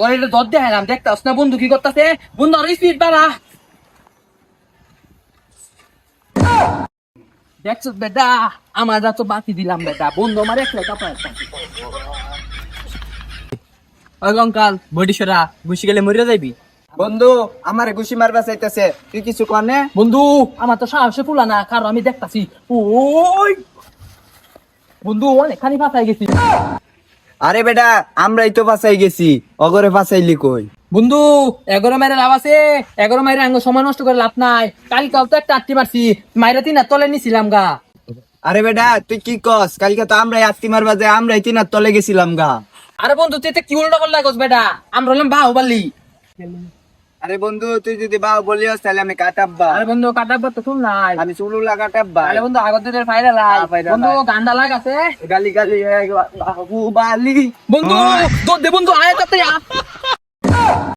এটা দর দেখাইলাম দেখতাস না বন্ধু কি করতেছে বন্ধু আর স্পিড বাড়া দেখছো বেটা আমার তো বাতি দিলাম বেটা বন্ধু আমার একলা কাপড় কঙ্কাল বডিসরা ঘুষি গেলে মরে যাইবি বন্ধু আমার ঘুষি মারবা চাইতেছে তুই কিছু কনে বন্ধু আমার তো সাহসে ফুলা না কারণ আমি দেখতাছি ওই বন্ধু অনেকখানি ফাঁসাই গেছি আরে বেটা আমরাই তো বাঁচাই গেছি অগরে বাঁচাইলি কই বন্ধু 11 মাইরে লাভ আছে 11 মাইরে আঙ্গ সময় নষ্ট করে লাভ নাই কালকাও তো একটা আটটি মারছি মাইরা তিন তলে নিছিলাম গা আরে বেটা তুই কি কস কালকে তো আমরাই আত্মি মারবা যে আমরাই তিনার তলে গেছিলাম গা আরে বন্ধু তুই কি উল্টা করলা গোস বেটা আমরা হলাম বাহুবালি আরে বন্ধু তুই যদি বাউ বলিস তাহলে আমি কাটাব্বা আরে বন্ধু কাটাবার তো শুন নাই আমি চুলুলা কাটাব্বা আরে বন্ধু আগত দিনের ফাইরা লাই ফাইরা বন্ধু লাই। গান্ডা লাগ আছে গালি গালি বাবু বালি বন্ধু দৌড় দে বন্ধু আয় তাতে